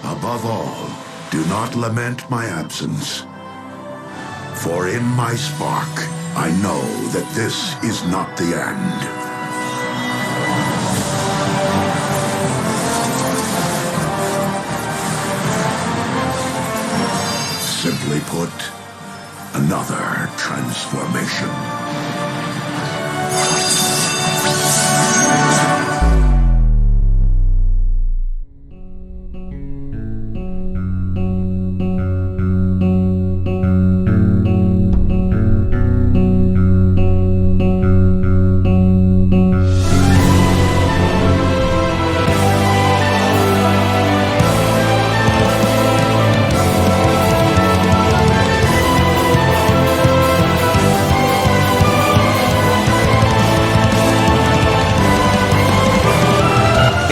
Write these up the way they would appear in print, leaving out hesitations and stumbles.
Above all, do not lament my absence. For in my spark, I know that this is not the end. Simply put, another transformation.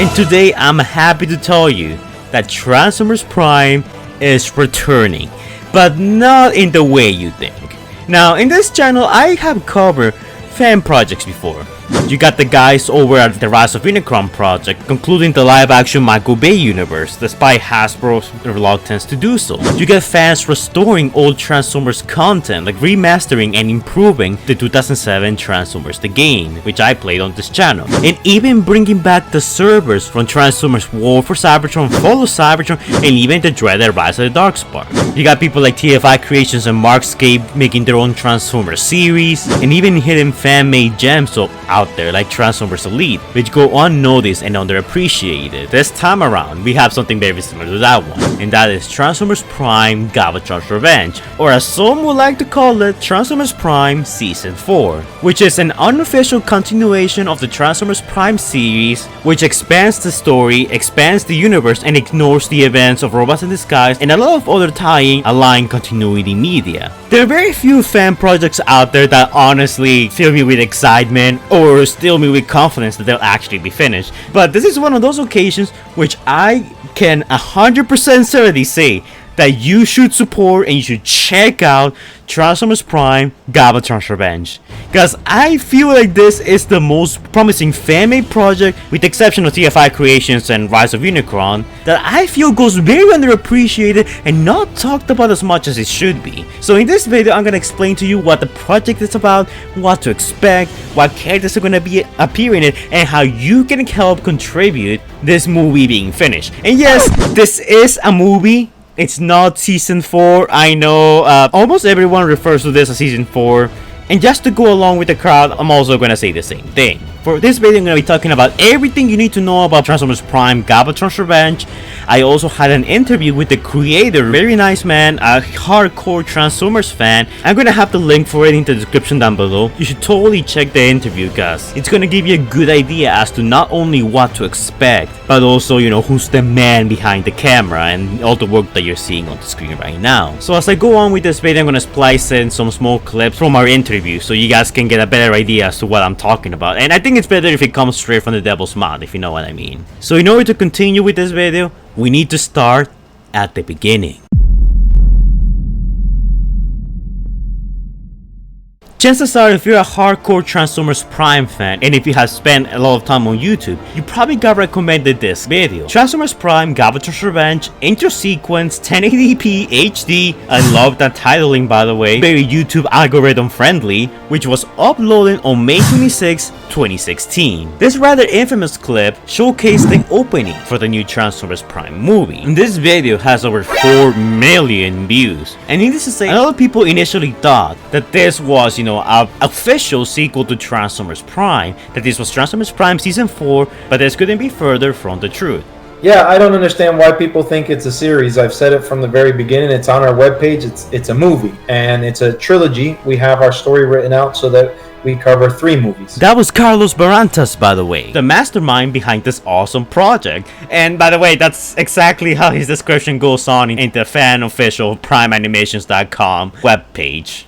And today I'm happy to tell you that Transformers Prime is returning, but not in the way you think. Now in this channel I have covered fan projects before. You got the guys over at the Rise of Unicron project concluding the live-action Michael Bay universe despite Hasbro's reluctance to do so. You get fans restoring old Transformers content like remastering and improving the 2007 Transformers the game, which I played on this channel, and even bringing back the servers from Transformers War for Cybertron, Follow Cybertron, and even the dreaded Rise of the Darkspark. You got people like TFI Creations and Markscape making their own Transformers series, and even hidden fan-made gems out there like Transformers Elite, which go unnoticed and underappreciated. This time around, we have something very similar to that one, and that is Transformers Prime Galvatron's Revenge, or as some would like to call it, Transformers Prime Season 4, which is an unofficial continuation of the Transformers Prime series, which expands the story, expands the universe, and ignores the events of Robots in Disguise and a lot of other tying aligned continuity media. There are very few fan projects out there that honestly fill me with excitement or fill me with confidence that they'll actually be finished, but this is one of those occasions which I can 100% certainly say that you should support and you should check out Transformers Prime Galvatron's Revenge, because I feel like this is the most promising fan-made project, with the exception of TFI Creations and Rise of Unicron, that I feel goes very underappreciated and not talked about as much as it should be. So in this video I'm gonna explain to you what the project is about, what to expect, what characters are gonna be appearing in it, and how you can help contribute this movie being finished. And yes, this is a movie. It's not Season 4, I know, almost everyone refers to this as Season 4, and just to go along with the crowd, I'm also gonna say the same thing. For this video, I'm gonna be talking about everything you need to know about Transformers Prime Galvatron's Revenge. I also had an interview with the creator, very nice man, a hardcore Transformers fan. I'm gonna have the link for it in the description down below. You should totally check the interview, guys. It's gonna give you a good idea as to not only what to expect, but also, you know, who's the man behind the camera and all the work that you're seeing on the screen right now. So as I go on with this video, I'm gonna splice in some small clips from our interview so you guys can get a better idea as to what I'm talking about. And I think it's better if it comes straight from the devil's mouth, if you know what I mean. So in order to continue with this video, we need to start at the beginning. Chances are, if you're a hardcore Transformers Prime fan, and if you have spent a lot of time on YouTube, you probably got recommended this video. Transformers Prime Galvatron's Revenge, intro sequence, 1080p HD, I love that titling by the way, very YouTube algorithm friendly, which was uploaded on May 26, 2016. This rather infamous clip showcased the opening for the new Transformers Prime movie. And this video has over 4 million views. And needless to say, a lot of people initially thought that this was, you know, an official sequel to Transformers Prime, that this was Transformers Prime Season 4, but this couldn't be further from the truth. Yeah, I don't understand why people think it's a series. I've said it from the very beginning. It's on our webpage. It's a movie, and it's a trilogy. We have our story written out so that we cover 3 movies. That was Carlos Barantas, by the way, the mastermind behind this awesome project. And by the way, that's exactly how his description goes on in the fan official primeanimations.com webpage.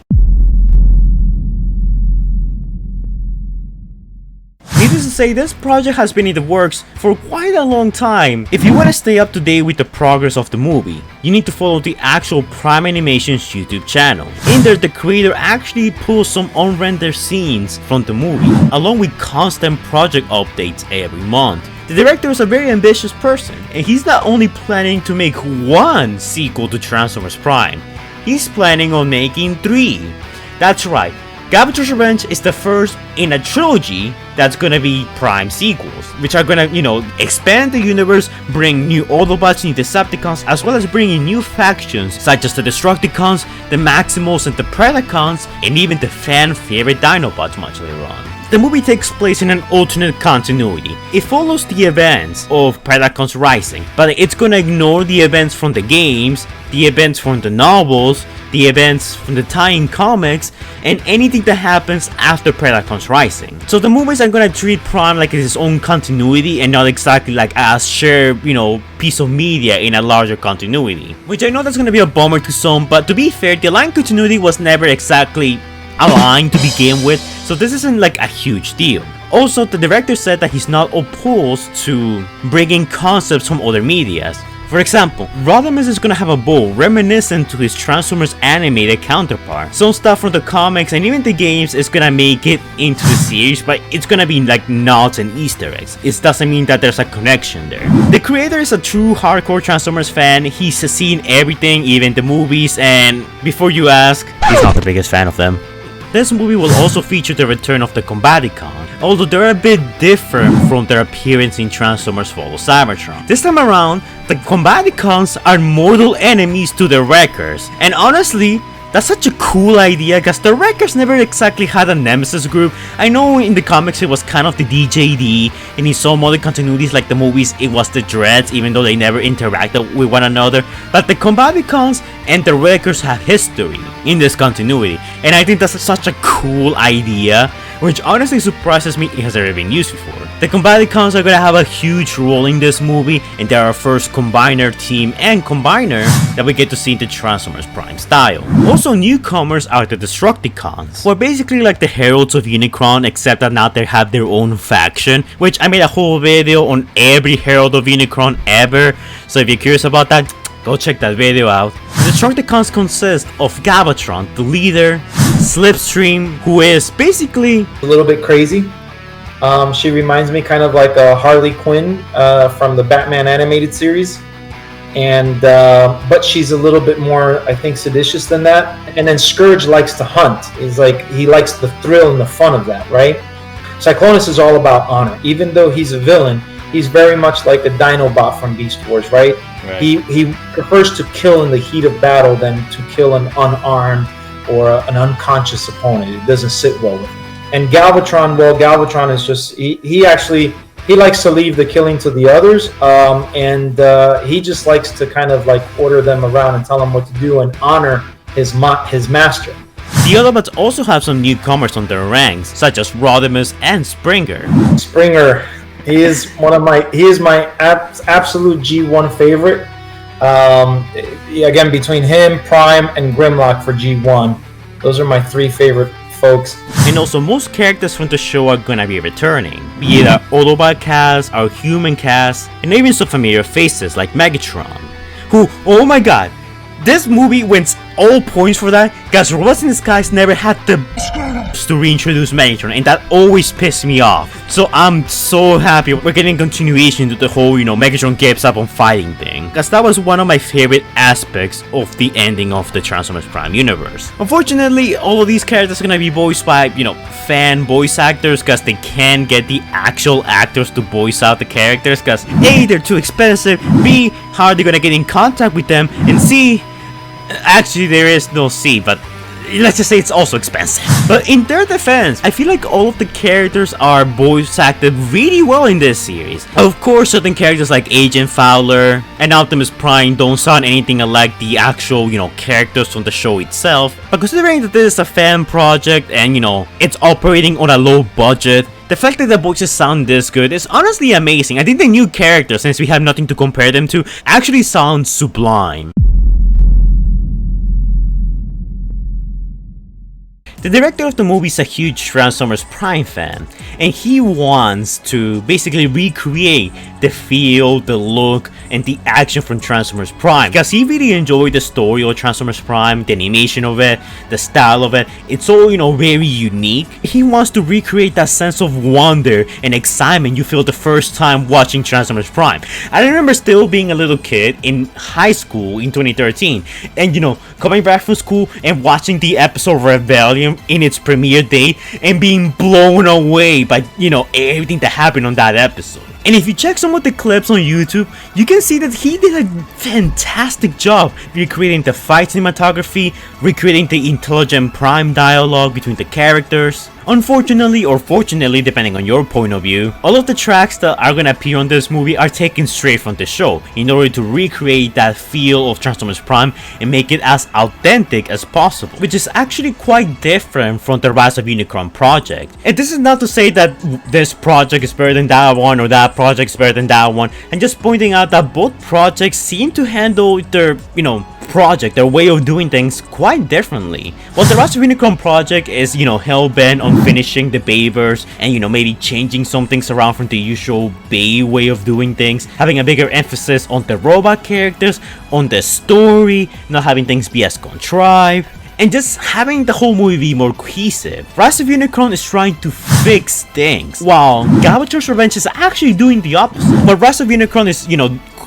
Needless to say, this project has been in the works for quite a long time. If you want to stay up to date with the progress of the movie, you need to follow the actual Prime Animations YouTube channel. In there, the creator actually pulls some unrendered scenes from the movie, along with constant project updates every month. The director is a very ambitious person, and he's not only planning to make one sequel to Transformers Prime, he's planning on making 3. That's right, Galvatron's Revenge is the first in a trilogy that's gonna be Prime sequels, which are gonna, expand the universe, bring new Autobots, new Decepticons, as well as bringing new factions such as the Destructicons, the Maximals, and the Predacons, and even the fan favorite Dinobots much later on. The movie takes place in an alternate continuity. It follows the events of Predacons Rising, but it's gonna ignore the events from the games, the events from the novels, the events from the tie-in comics, and anything that happens after Predacons Rising. So the movies are gonna treat Prime like it's its own continuity and not exactly like a shared, piece of media in a larger continuity. Which I know that's gonna be a bummer to some, but to be fair, the line continuity was never exactly aligned to begin with, so this isn't like a huge deal. Also, the director said that he's not opposed to bringing concepts from other medias. For example, Rodimus is gonna have a bow reminiscent to his Transformers animated counterpart. Some stuff from the comics and even the games is gonna make it into the series, but it's gonna be like nods and Easter eggs. It doesn't mean that there's a connection there. The creator is a true hardcore Transformers fan. He's seen everything, even the movies, and before you ask, he's not the biggest fan of them. This movie will also feature the return of the Combaticon, although they're a bit different from their appearance in Transformers Follow Cybertron. This time around, the Combaticons are mortal enemies to the Wreckers, and honestly, that's such a cool idea because the Wreckers never exactly had a nemesis group. I know in the comics it was kind of the DJD, and in some other continuities like the movies it was the Dreads, even though they never interacted with one another. But the Combaticons and the Wreckers have history in this continuity, and I think that's such a cool idea, which honestly surprises me it has ever been used before. The Combaticons are gonna have a huge role in this movie, and they're our first Combiner team and Combiner that we get to see in the Transformers Prime style. Also, newcomers are the Destructicons, who are basically like the Heralds of Unicron, except that now they have their own faction, which I made a whole video on every Herald of Unicron ever, so if you're curious about that, go check that video out. The Destructicons consist of Galvatron, the leader, Slipstream, who is basically A little bit crazy. She reminds me kind of like a Harley Quinn from the Batman animated series, and but she's a little bit more, I think, seditious than that. And then Scourge likes to hunt. He likes the thrill and the fun of that, right? Cyclonus is all about honor. Even though he's a villain, he's very much like a Dinobot from Beast Wars, right? He prefers to kill in the heat of battle than to kill an unarmed or an unconscious opponent. It doesn't sit well with him. And Galvatron, well, Galvatron is just he likes to leave the killing to the others, and he just likes to kind of like order them around and tell them what to do and honor his master. The Autobots also have some newcomers on their ranks, such as Rodimus and Springer. Springer, he is my absolute G1 favorite. Again, between him, Prime, and Grimlock for G1, those are my 3 favorite folks. And also, most characters from the show are gonna be returning, be it our Autobot cast, our human cast, and even some familiar faces like Megatron, who, oh my god, this movie wins all points for that, because Robots in Disguise never had the to reintroduce Megatron, and that always pissed me off. So I'm so happy we're getting continuation to the whole, Megatron gives up on fighting thing, because that was one of my favorite aspects of the ending of the Transformers Prime universe. Unfortunately, all of these characters are gonna be voiced by, fan voice actors, because they can't get the actual actors to voice out the characters, because A, they're too expensive, B, how are they gonna get in contact with them, and C, actually there is no C, but let's just say it's also expensive. But in their defense, I feel like all of the characters are voice acted really well in this series. Of course, certain characters like Agent Fowler and Optimus Prime don't sound anything like the actual, characters from the show itself. But considering that this is a fan project and, it's operating on a low budget, the fact that the voices sound this good is honestly amazing. I think the new characters, since we have nothing to compare them to, actually sound sublime. The director of the movie is a huge Transformers Prime fan, and he wants to basically recreate the feel, the look, and the action from Transformers Prime, because he really enjoyed the story of Transformers Prime, the animation of it, the style of it. It's all, very unique. He wants to recreate that sense of wonder and excitement you feel the first time watching Transformers Prime. I remember still being a little kid in high school in 2013, and coming back from school and watching the episode Rebellion in its premiere day and being blown away by everything that happened on that episode. And if you check some of the clips on YouTube, you can see that he did a fantastic job recreating the fight cinematography, recreating the intelligent Prime dialogue between the characters. Unfortunately, or fortunately, depending on your point of view, all of the tracks that are gonna appear on this movie are taken straight from the show in order to recreate that feel of Transformers Prime and make it as authentic as possible, which is actually quite different from the Rise of Unicron project. And this is not to say that this project is better than that one or that project is better than that one, and just pointing out that both projects seem to handle their, their way of doing things quite differently. While the Rise of Unicron project is, hell-bent on finishing the Bayverse and, maybe changing some things around from the usual Bay way of doing things, having a bigger emphasis on the robot characters, on the story, not having things be as contrived, and just having the whole movie be more cohesive. Rise of Unicron is trying to fix things, while Galvatron's Revenge is actually doing the opposite. But Rise of Unicron is,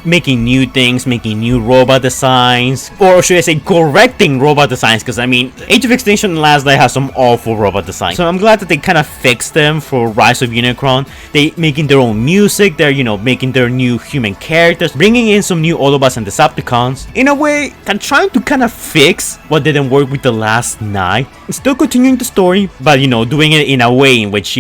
making new things, making new robot designs, or should I say correcting robot designs, because Age of Extinction and Last Light has some awful robot designs. So I'm glad that they kind of fixed them for Rise of Unicron. They making their own music, they're making their new human characters, bringing in some new Autobots and Decepticons. In a way, I'm trying to kind of fix what didn't work with The Last Night. Still continuing the story, but doing it in a way in which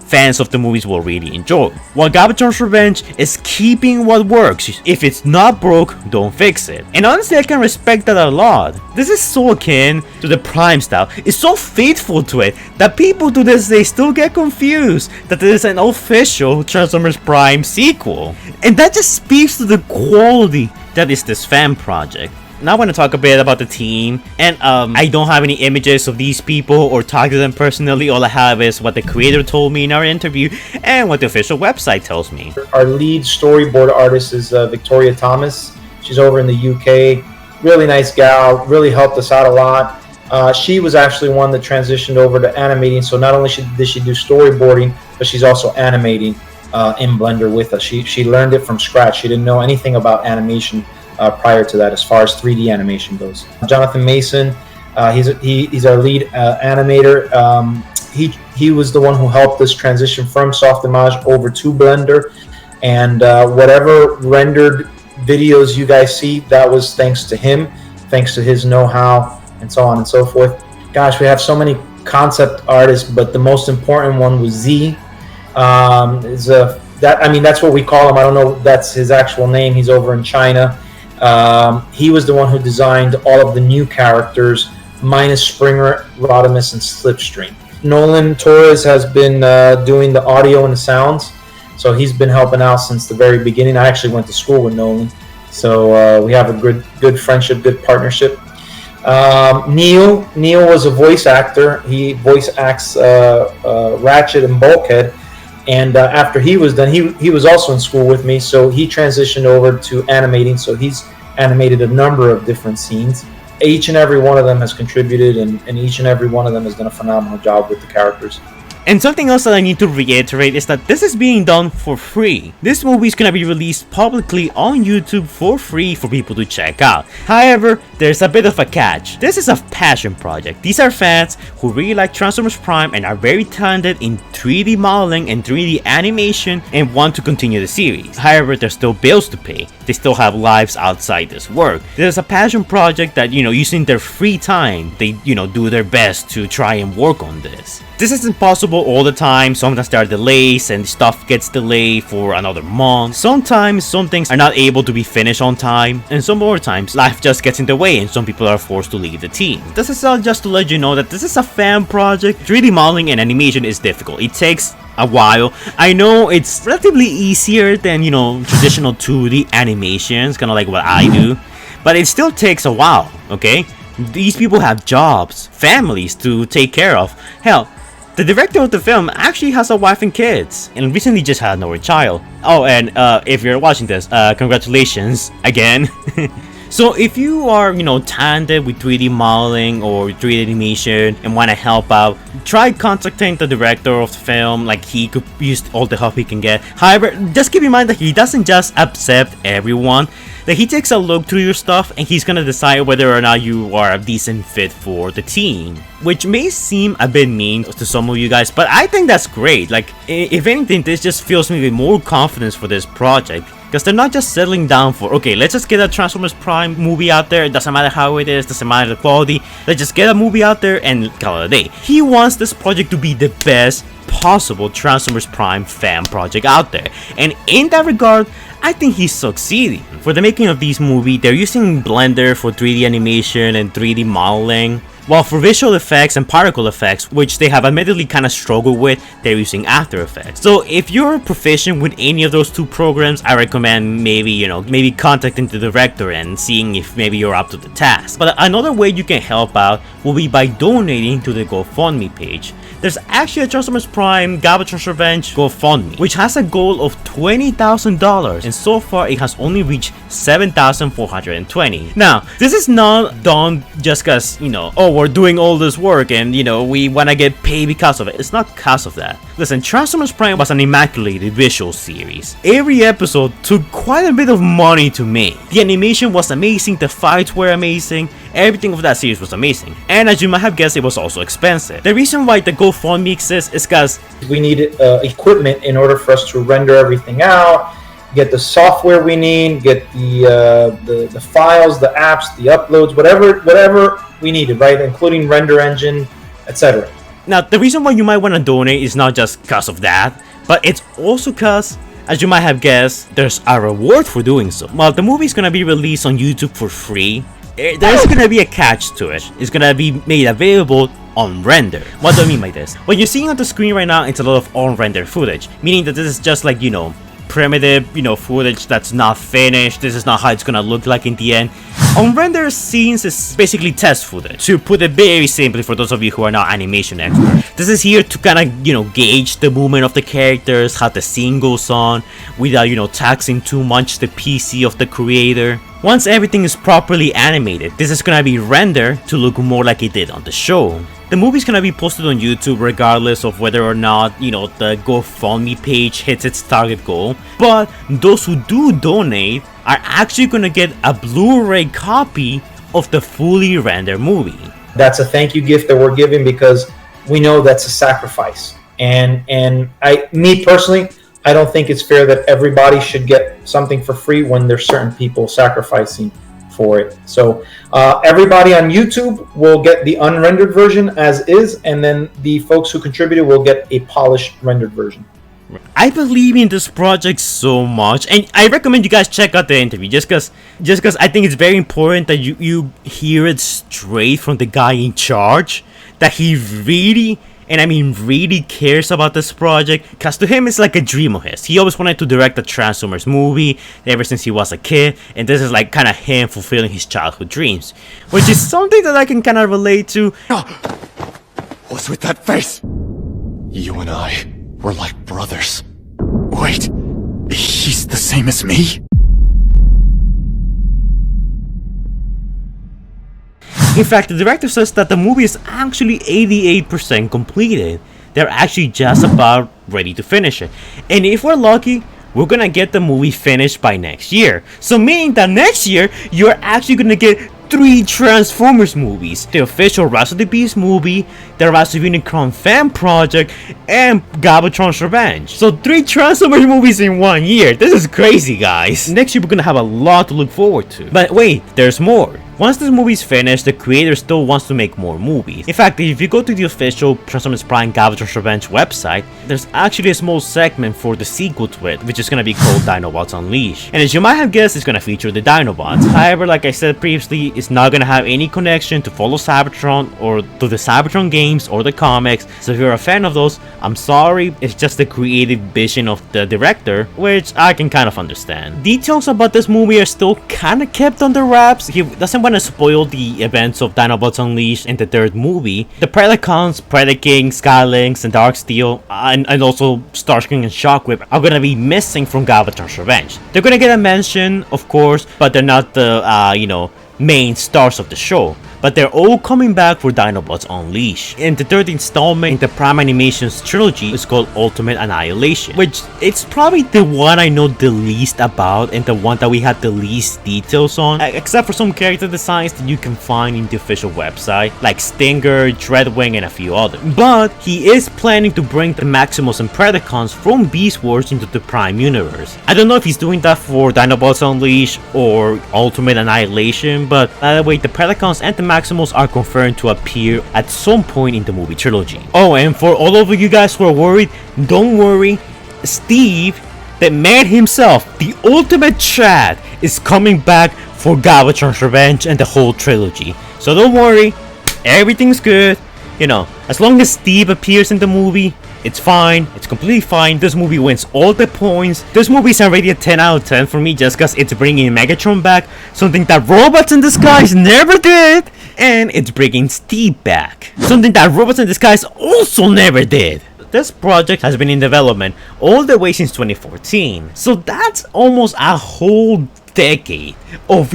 fans of the movies will really enjoy. While Galvatron's Revenge is keeping what works. If it's not broke, don't fix it. And honestly, I can respect that a lot. This is so akin to the Prime style. It's so faithful to it that people to this day still get confused that this is an official Transformers Prime sequel. And that just speaks to the quality that is this fan project. Now I want to talk a bit about the team, and I don't have any images of these people or talk to them personally. All I have is what the creator told me in our interview and what the official website tells me. Our lead storyboard artist is Victoria Thomas. She's over in the UK. Really nice gal, really helped us out a lot. She was actually one that transitioned over to animating, so not only did she do storyboarding, but she's also animating in Blender with us. She learned it from scratch. She didn't know anything about animation prior to that, as far as 3D animation goes. Jonathan Mason, he's our lead animator. He was the one who helped us transition from Softimage over to Blender, and whatever rendered videos you guys see, that was thanks to him, thanks to his know-how, and so on and so forth. Gosh, we have so many concept artists, but the most important one was Z. That's what we call him. I don't know if that's his actual name. He's over in China. He was the one who designed all of the new characters, minus Springer, Rodimus, and Slipstream. Nolan Torres has been doing the audio and the sounds, so he's been helping out since the very beginning. I actually went to school with Nolan, so we have a good friendship, good partnership. Nial was a voice actor. He voice acts Ratchet and Bulkhead. And after he was done, he was also in school with me, so he transitioned over to animating. So he's animated a number of different scenes. Each and every one of them has contributed, and each and every one of them has done a phenomenal job with the characters. And something else that I need to reiterate is that this is being done for free. This movie is gonna be released publicly on YouTube for free for people to check out. However, there's a bit of a catch. This is a passion project. These are fans who really like Transformers Prime and are very talented in 3D modeling and 3D animation and want to continue the series. However, there's still bills to pay. They still have lives outside this work. This is a passion project that, using their free time, they, do their best to try and work on this. This isn't possible all the time. Sometimes there are delays and stuff gets delayed for another month. Sometimes some things are not able to be finished on time, and some more times life just gets in the way and some people are forced to leave the team. This is all just to let you know that this is a fan project. 3D modeling and animation is difficult. It takes a while. I know it's relatively easier than, traditional 2D animations, kind of like what I do, but it still takes a while, okay? These people have jobs, families to take care of. Hell, The director of the film actually has a wife and kids, and recently just had another child. Oh, and if you're watching this, congratulations again. So if you are, talented with 3D modeling or 3D animation and want to help out, try contacting the director of the film. Like, he could use all the help he can get. However, just keep in mind that he doesn't just accept everyone. That he takes a look through your stuff and he's gonna decide whether or not you are a decent fit for the team. Which may seem a bit mean to some of you guys, but I think that's great. Like, if anything, this just fills me with more confidence for this project. Because they're not just settling down for, okay, let's just get a Transformers Prime movie out there. It doesn't matter how it is, doesn't matter the quality. Let's just get a movie out there and call it a day. He wants this project to be the best possible Transformers Prime fan project out there. And in that regard, I think he's succeeding. For the making of these movies, they're using Blender for 3D animation and 3D modeling. While for visual effects and particle effects, which they have admittedly kind of struggled with, they're using After Effects. So if you're proficient with any of those two programs, I recommend maybe contacting the director and seeing if maybe you're up to the task. But another way you can help out will be by donating to the Gofundme page. There's actually a Transformers Prime Galvatron's Revenge GoFundMe, which has a goal of $20,000, and so far it has only reached $7,420. Now, this is not done just cause, oh, we're doing all this work and, we wanna get paid because of it. It's not because of that. Listen, Transformers Prime was an immaculate visual series. Every episode took quite a bit of money to make. The animation was amazing, the fights were amazing, everything of that series was amazing. And as you might have guessed, it was also expensive. The reason why the GoFundMe exists is because we need equipment in order for us to render everything out, get the software we need, get the files, the apps, the uploads, whatever we needed, right? Including render engine, etc. Now, the reason why you might want to donate is not just because of that, but it's also because, as you might have guessed, there's a reward for doing so. While the movie is going to be released on YouTube for free, there's going to be a catch to it. It's going to be made available on render. What do I mean by this? What you're seeing on the screen right now, it's a lot of on-render footage, meaning that this is just like, primitive, footage that's not finished. This is not how it's gonna look like in the end. On-render scenes is basically test footage. To put it very simply for those of you who are not animation experts, this is here to kind of, gauge the movement of the characters, how the scene goes on, without, taxing too much the PC of the creator. Once everything is properly animated, this is gonna be rendered to look more like it did on the show. The movie's gonna be posted on YouTube regardless of whether or not, the GoFundMe page hits its target goal. But those who do donate are actually gonna get a Blu-ray copy of the fully rendered movie. That's a thank you gift that we're giving because we know that's a sacrifice. And me personally, I don't think it's fair that everybody should get something for free when there's certain people sacrificing for it. So everybody on YouTube will get the unrendered version as is, and then the folks who contributed will get a polished rendered version. I believe in this project so much, and I recommend you guys check out the interview just because I think it's very important that you hear it straight from the guy in charge, that he really, and I mean really, cares about this project, because to him it's like a dream of his. He always wanted to direct a Transformers movie ever since he was a kid, and this is like kind of him fulfilling his childhood dreams, which is something that I can kind of relate to. What's with that face? You and I were like brothers. Wait, he's the same as me? In fact, the director says that the movie is actually 88% completed. They're actually just about ready to finish it. And if we're lucky, we're gonna get the movie finished by next year. So meaning that next year, you're actually gonna get 3 Transformers movies: the official Rise of the Beast movie, the Rise of Unicron fan project, and Galvatron's Revenge. So 3 Transformers movies in 1 year. This is crazy, guys. Next year we're gonna have a lot to look forward to. But wait, there's more. Once this movie is finished, the creator still wants to make more movies. In fact, if you go to the official Transformers Prime Galvatron's Revenge website, there's actually a small segment for the sequel to it, which is gonna be called Dinobots Unleashed. And as you might have guessed, it's gonna feature the Dinobots. However, like I said previously, it's not gonna have any connection to follow Cybertron or to the Cybertron games or the comics. So if you're a fan of those, I'm sorry, it's just the creative vision of the director, which I can kind of understand. Details about this movie are still kind of kept under wraps. He doesn't want want to spoil the events of Dinobots Unleashed in the third movie, the Predacons, Predaking, Skylinks, and Darksteel, and also Starscream and Shockwave are gonna be missing from Galvatron's Revenge. They're gonna get a mention, of course, but they're not the, main stars of the show. But they're all coming back for Dinobots Unleashed. And the third installment in the Prime Animations trilogy is called Ultimate Annihilation, which it's probably the one I know the least about and the one that we had the least details on, except for some character designs that you can find in the official website, like Stinger, Dreadwing, and a few others. But he is planning to bring the Maximus and Predacons from Beast Wars into the Prime universe. I don't know if he's doing that for Dinobots Unleashed or Ultimate Annihilation, but by the way, the Predacons and the Maximus are confirmed to appear at some point in the movie trilogy. Oh, and for all of you guys who are worried, don't worry. Steve, the man himself, the ultimate Chad, is coming back for Galvatron's Revenge and the whole trilogy. So don't worry, everything's good. As long as Steve appears in the movie, it's fine. It's completely fine. This movie wins all the points. This movie is already a 10 out of 10 for me just because it's bringing Megatron back, something that Robots in Disguise never did. And it's bringing Steve back, something that Robots in Disguise also never did. This project has been in development all the way since 2014. So that's almost a whole decade of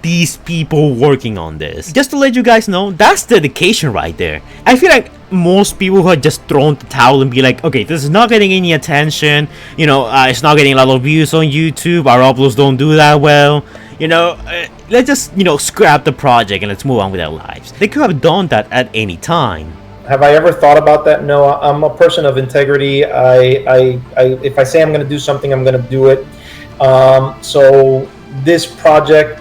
these people working on this. Just to let you guys know, that's dedication right there. I feel like most people who had just thrown the towel and be like, okay, this is not getting any attention, it's not getting a lot of views on YouTube, our uploads don't do that well, let's just scrap the project and let's move on with our lives. They could have done that at any time. Have I ever thought about that? No, I'm a person of integrity. If I say I'm going to do something, I'm going to do it. So this project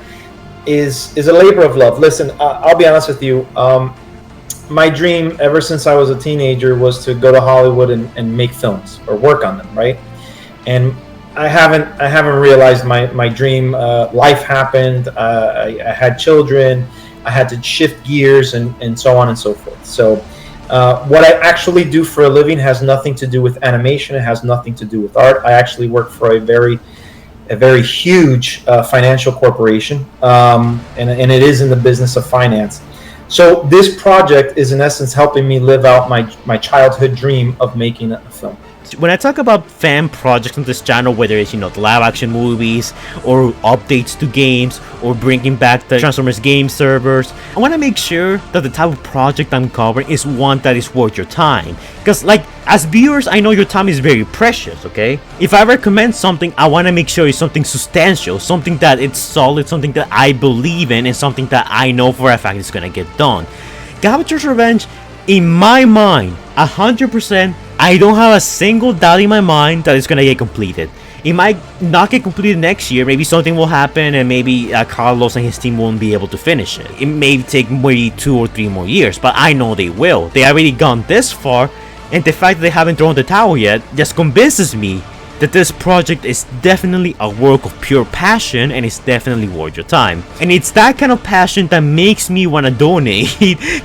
is a labor of love. Listen, I'll be honest with you. My dream ever since I was a teenager was to go to Hollywood and make films or work on them, right? And I haven't realized my dream. Life happened. I had children. I had to shift gears and so on and so forth. So what I actually do for a living has nothing to do with animation. It has nothing to do with art. I actually work for a very huge financial corporation, and it is in the business of finance. So this project is in essence helping me live out my childhood dream of making a film. When I talk about fan projects on this channel, whether it's the live action movies or updates to games or bringing back the Transformers game servers, I want to make sure that the type of project I'm covering is one that is worth your time. Because as viewers, I know your time is very precious, okay? If I recommend something, I want to make sure it's something substantial, something that it's solid, something that I believe in, and something that I know for a fact is going to get done. Galvatron's Revenge, in my mind, 100%, I don't have a single doubt in my mind that it's gonna get completed. It might not get completed next year. Maybe something will happen and maybe Carlos and his team won't be able to finish it. It may take maybe 2 or 3 more years, but I know they will. They already gone this far, and the fact that they haven't thrown the towel yet just convinces me that this project is definitely a work of pure passion and it's definitely worth your time. And it's that kind of passion that makes me want to donate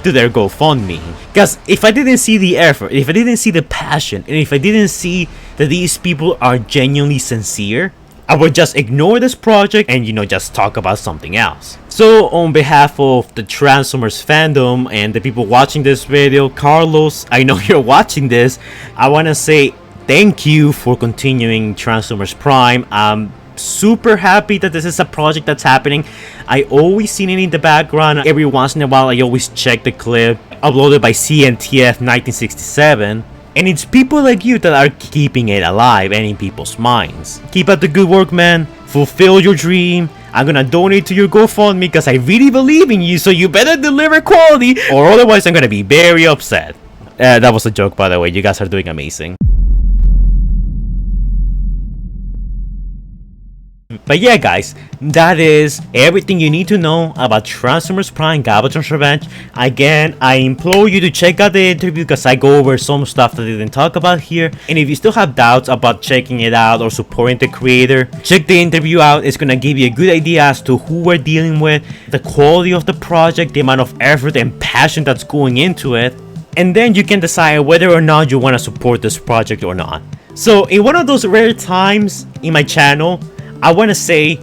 to their GoFundMe. Because if I didn't see the effort, if I didn't see the passion, and if I didn't see that these people are genuinely sincere, I would just ignore this project and just talk about something else. So on behalf of the Transformers fandom and the people watching this video, Carlos, I know you're watching this, I want to say thank you for continuing Transformers Prime. I'm super happy that this is a project that's happening. I always seen it in the background. Every once in a while, I always check the clip uploaded by CNTF 1967. And it's people like you that are keeping it alive and in people's minds. Keep up the good work, man. Fulfill your dream. I'm gonna donate to your GoFundMe because I really believe in you, so you better deliver quality or otherwise I'm gonna be very upset. That was a joke, by the way. You guys are doing amazing. But yeah, guys, that is everything you need to know about Transformers Prime Galvatron's Revenge. Again, I implore you to check out the interview because I go over some stuff that I didn't talk about here. And if you still have doubts about checking it out or supporting the creator, check the interview out. It's gonna give you a good idea as to who we're dealing with, the quality of the project, the amount of effort and passion that's going into it. And then you can decide whether or not you want to support this project or not. So in one of those rare times in my channel, I want to say,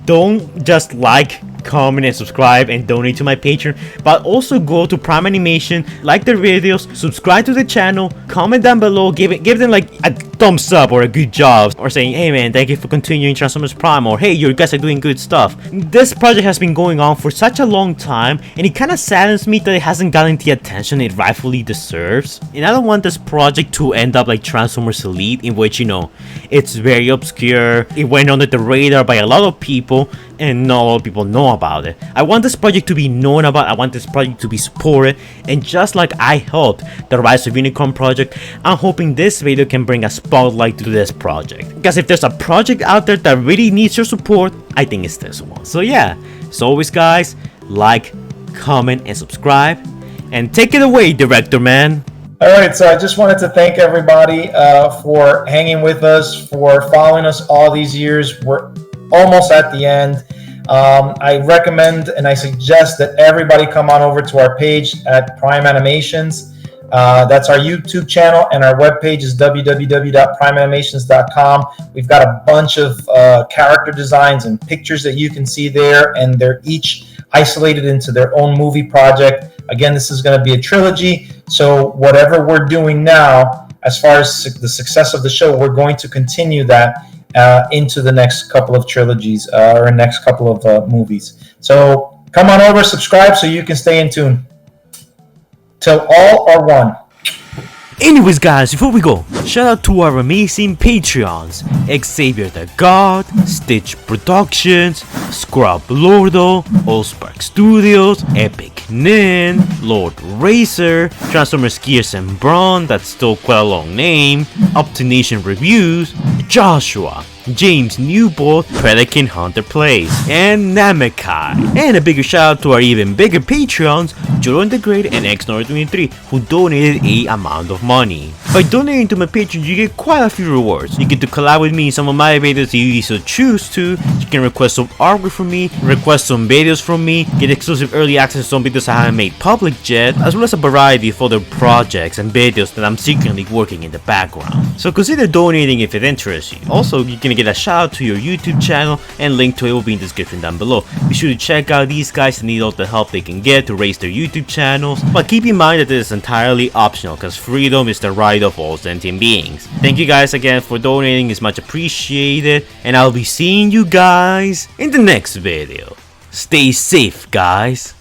don't just like comment and subscribe and donate to my Patreon, but also go to Prime Animation, like their videos, subscribe to the channel, comment down below, give them like a thumbs up or a good job, or saying, hey man, thank you for continuing Transformers Prime, or hey, you guys are doing good stuff. This project has been going on for such a long time, and it kind of saddens me that it hasn't gotten the attention it rightfully deserves. And I don't want this project to end up like Transformers Elite, in which, you know, it's very obscure, it went under the radar by a lot of people, and not a lot of people know about it. I want this project to be known about, I want this project to be supported, and just like I helped the Rise of Unicorn project, I'm hoping this video can bring a spotlight to this project. Because if there's a project out there that really needs your support, I think it's this one. So yeah, as always guys, like, comment, and subscribe, and take it away, director man. Alright, so I just wanted to thank everybody for hanging with us, for following us all these years. We're almost at the end. I recommend and I suggest that everybody come on over to our page at Prime Animations. That's our YouTube channel, and our webpage is www.primeanimations.com. We've got a bunch of character designs and pictures that you can see there, and they're each isolated into their own movie project. Again, this is going to be a trilogy, so whatever we're doing now, as far as the success of the show, we're going to continue that into the next couple of trilogies or next couple of movies. So come on over, subscribe so you can stay in tune. Till all are one. Anyways guys, before we go, shout out to our amazing Patreons: Xavier the God, Stitch Productions, Scrub Lordo, Allspark Studios, Epic Nin, Lord Racer, Transformers Gears and Brawn, that's still quite a long name, Up to Nation Reviews, Joshua, James Newbold, Predican Hunter Plays, and Namekai. And a bigger shout out to our even bigger Patreons, Jordan the Great and XNor23, who donated a amount of money. By donating to my Patreon, you get quite a few rewards. You get to collab with me in some of my videos if you so choose to. You can request some artwork from me, request some videos from me, get exclusive early access to some videos I haven't made public yet, as well as a variety of other projects and videos that I'm secretly working in the background. So consider donating if it interests you. Also, you can get a shout out to your YouTube channel, and link to it will be in the description down below. Be sure to check out these guys and need all the help they can get to raise their YouTube channels, but keep in mind that this is entirely optional because freedom is the right of all sentient beings. Thank you guys again for donating, it's much appreciated, and I'll be seeing you guys in the next video. Stay safe guys.